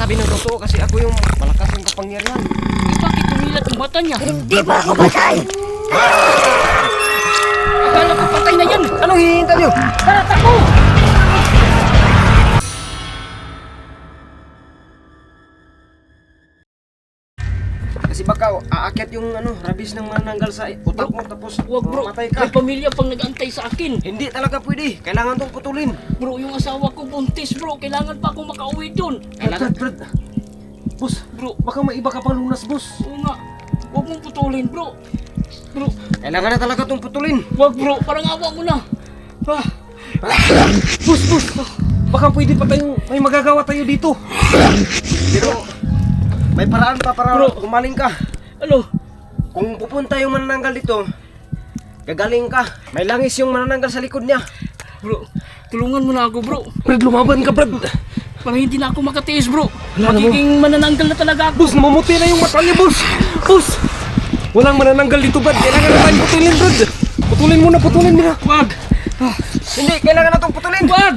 magsasabi ng totoo kasi ako yung malakas yung kapangyarihan. Bakit tumilat ang mata niya? Hindi ba ako patay? Akala ko patay na yan! Anong hihintay nyo? Tara, takbo! Kasi baka aakyat yung rabis ng manananggal sa utak mo tapos Wag bro, mamatay may ka. pamilya pang nag-antay sa akin. Hindi talaga pwede. Kailangan tong putulin. Bro, yung asawa ko buntis bro, kailangan pa akong makauwi dun. Kailangan, Brad. Boss, Bro, baka maiba ka pang lunas, boss. oo nga, huwag mong putulin bro. Bro, Kailangan na talaga tong putulin. wag bro, parang awa mo na. Ah, Boss, boss. Baka pwede pa tayong may magagawa tayo dito. Pero may paraan pa para Bro. gumaling ka. ano? Kung pupunta yung manananggal dito, gagaling ka. May langis yung manananggal sa likod niya. Bro, tulungan mo na ako bro. Brad, lumaban ka, Brad. Para hindi na ako makatiis bro. Wala na, Magiging manananggal na talaga ako. Boss, namamuti na yung mata niya, boss. Boss, walang manananggal dito, Brad. Kailangan na tayong putulin, Brad. Putulin mo na, putulin mo na. Wag! Hindi, kailangan na itong putulin. Wag!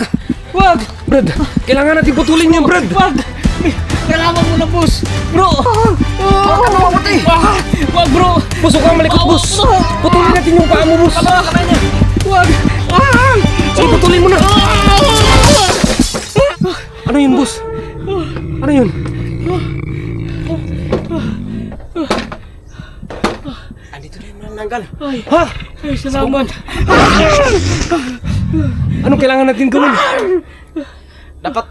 Wag! Brad, kailangan natin putulin yan, Brad. Wag! Kailangan mo na boss! Bro! Huwag ka namamuti. Wag bro! Boss, huwag kang malikot, boss. Putulin natin yung paa mo, boss. Kamay niya! Wag! Sige, putulin mo na. Ano yun, boss? Ano yun? Andito na yung manananggal. Ay, Ha? ay, salamat! Anong kailangan natin gawin? Dapat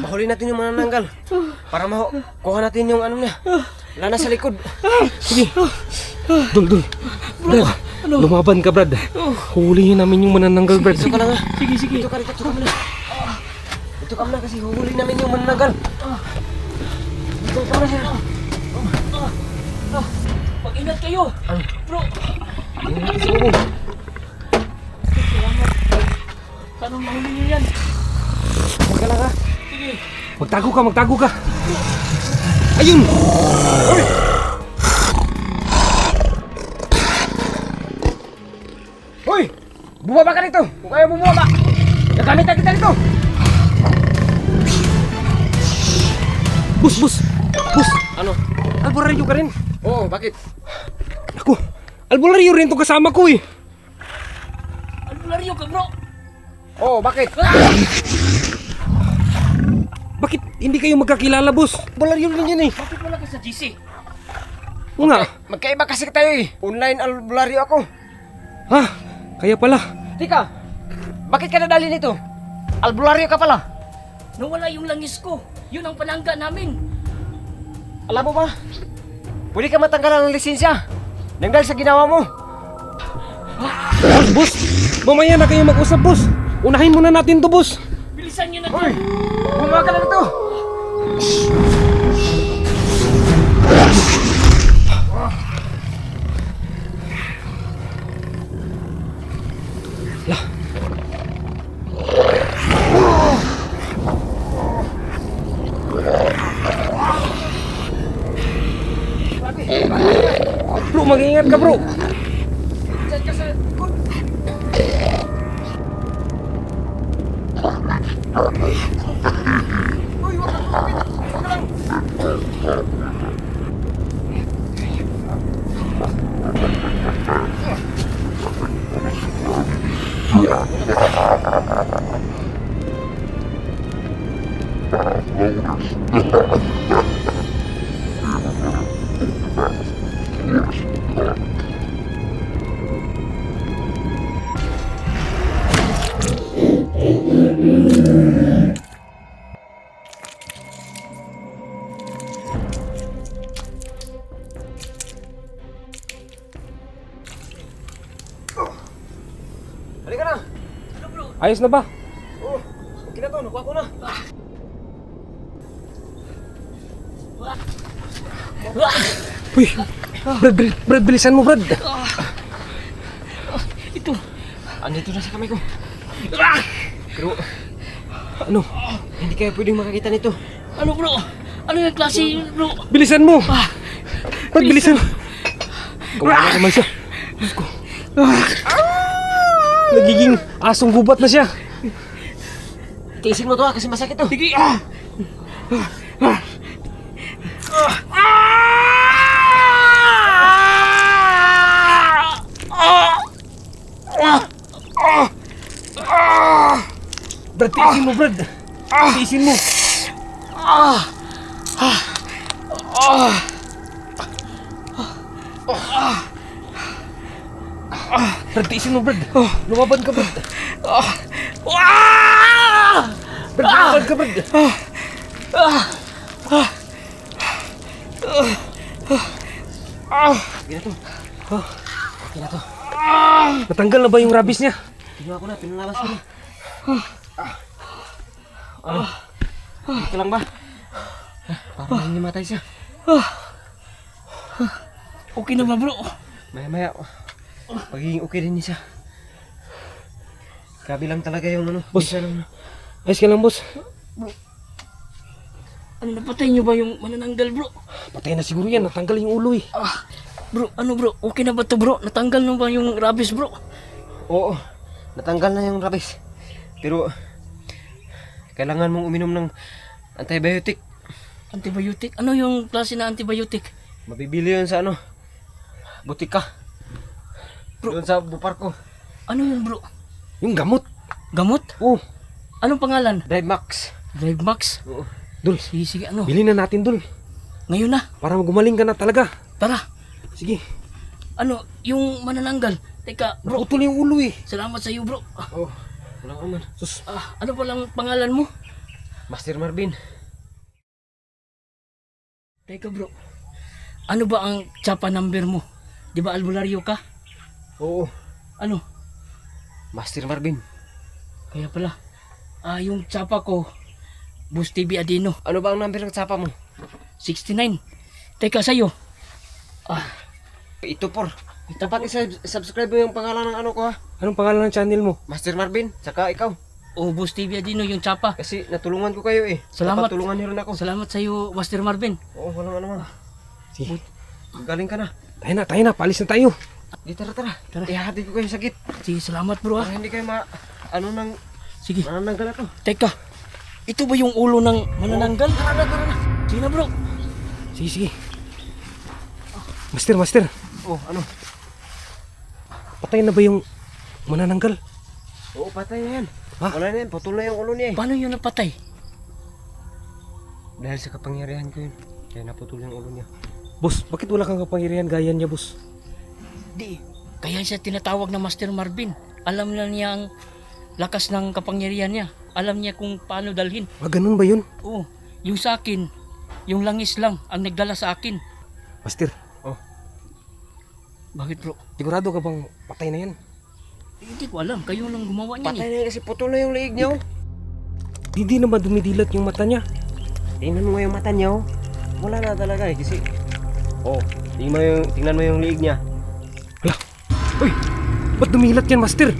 mahuli natin yung manananggal para kuha natin yung niya. Wala na sa likod. Sige. Dul. Brad, lumaban ka, Brad. Huhulihin namin yung manananggal, Brad. Dito ka lang, ha? Sige. Dito ka muna. Dito ka muna kasi huhuli namin yung manananggal. Dito ka muna, sir. Mag-ingat kayo! Bro! Sige. Salamat! Sana mahuli niyo yan! Huwag ka lang, ha? Sige! Magtago ka. Ayun! Hoy! Hoy! Bumaba ka dito! Kung kaya bumaba! Gagamitan kita dito! Bus! Ano? Albularyo ka rin? Oo, bakit? Ako, albularyo rin itong kasama ko eh! Albularyo ka bro! Oo, bakit? Bakit hindi kayo magkakilala, boss? Albularyo rin yun eh! Bakit wala ka sa GC? Oo nga! Magkaiba kasi tayo eh! Online albularyo ako! Ha? Kaya pala! Tika! Bakit ka nadali nito? Albularyo ka pala! Nawala yung langis ko! Yun ang panangga namin! Alam mo ba? Pwede ka matanggalan ng lisensya nang dahil sa ginawa mo! Boss! Mamaya na kayo mag-usap, boss! Unahin muna natin to, boss! Bilisan niyo na to! Hoy! Gumawa ka na nito! Bro, mag-ingat ka, bro! Halika na! Ano bro? Ayos na ba? Oo, okay na to, nakuha ko na. Uy! Brad, bilisan mo, Brad! Ito! Andito na sa kamay ko. Pero, ano? Hindi kaya pwedeng makakita nito. Ano bro? Ano yung klase bro? Bilisan mo! Brad, bilisan! Kawawa naman siya. Diyos ko. Nagiging asong gubat na siya. Tiisin mo to kasi masakit to. Sige! Brad, tiisin mo, Brad. Tiisin mo. Brad, tiisin mo, Brad. Lumaban ka, Brad. Brad, lumaban ka, Brad. Okay na to. Okay na to. Natanggal na ba yung rabies niya? Tignan ko na, pinalabas ko na. Dito lang ba? Parang hindi matay siya. Okay na ba bro? Maya-maya, pagiging okay din niya siya. Grabe lang talaga yung ano. Boss. Bisa lang. Ayos ka lang, boss. Ano, napatay niyo ba yung manananggal bro? Patay na siguro yan. Natanggal yung ulo eh. Bro, ano bro? Okay na ba to bro? Natanggal na ba yung rabies bro? Oo, natanggal na yung rabies. Pero, kailangan mong uminom ng antibiotic. Antibiotic? Ano yung klase na antibiotic? Mabibili yun sa ano, butika. Doon sa Buparko. Ano yun bro? Yung gamot. Gamot? Oh, Anong pangalan? Drive Max. Drive Max? Oo. Dul. Sige, ano? Bilhin na natin, Dul. Ngayon na. Para gumaling ka na talaga. Tara. Sige. Ano, yung manananggal. Teka, bro. Naputol yung ulo eh. Salamat sa iyo bro. Oh, walang aman. Sus. Ano palang pangalan mo? Master Marvin. Teka bro. Ano ba ang tsapa number mo? Di ba albularyo ka? Oo, Ano? Master Marvin. Kaya pala. Yung tsapa ko, Bus TV Adino, Ano ba ang number ng tsapa mo? 69. Teka sa'yo. Ito por. Dapat i-subscribe mo yung pangalan ng ano ko ha. Anong pangalan ng channel mo? Master Marvin, saka ikaw. O Bus TV Adino yung tsapa. Kasi natulungan ko kayo eh. Salamat. Dapat tulungan niyo rin ako. Salamat sa'yo, Master Marvin. Oo, walang ano man. Sige. Galing ka na. Tayo na. Paalis na tayo. Di tara. Ihahatid ko kayo sa git. Sige, salamat bro Para hindi kayo ano nang Sige. manananggal ako. Teka, ito ba yung ulo ng manananggal? Tara na. Sige na bro. Sige. Master. Oh, ano? Patay na ba yung manananggal? Oo, patay na yan. Ha? Wala na yan, putol na yung ulo niya eh. Paano yun napatay? Dahil sa kapangyarihan ko yun. Kaya naputol yung ulo niya. Boss, bakit wala kang kapangyarihan gaya niya, boss? Di, kaya siya tinatawag na Master Marvin. Alam na niya ang lakas ng kapangyarihan niya. Alam niya kung paano dalhin. Ganun ba yun? Oo, yung sa akin, yung langis lang ang nagdala sa akin. Master, Bakit bro? sigurado ka bang patay na yan? Hindi ko alam, kayo lang gumawa niyan Patay eh. na yan kasi putol na yung liig niya oh. Hindi naman dumidilat yung mata niya. Tingnan mo nga yung mata niya oh. Wala na talaga eh kasi. Oh, tingnan mo yung liig niya. Uy, ba't dumilat yan, Master?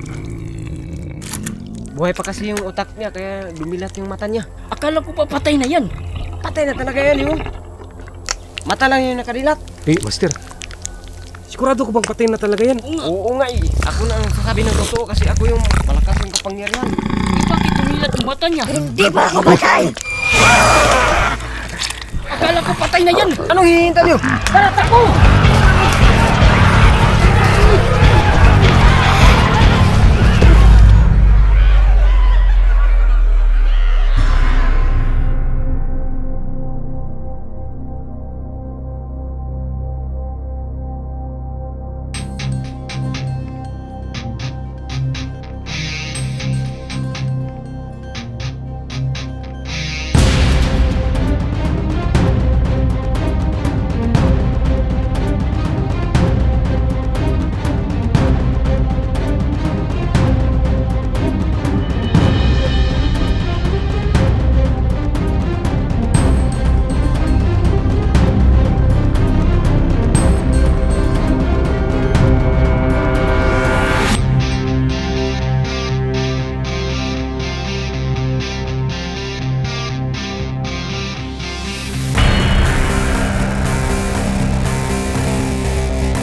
Buhay pa kasi yung utak niya kaya dumilat yung mata niya. Akala ko pa patay na yan. Patay na talaga yan yun. Mata lang yung nakadilat. Master, sigurado ko bang patay na talaga yan? Oo nga eh. Ako na ang sasabi ng totoo kasi ako yung malakas yung kapangyarihan. Bakit tumilat yung mata niya? Hindi pa ako patay! Akala ko patay na yan. Anong hihinta niyo? Tara, tako!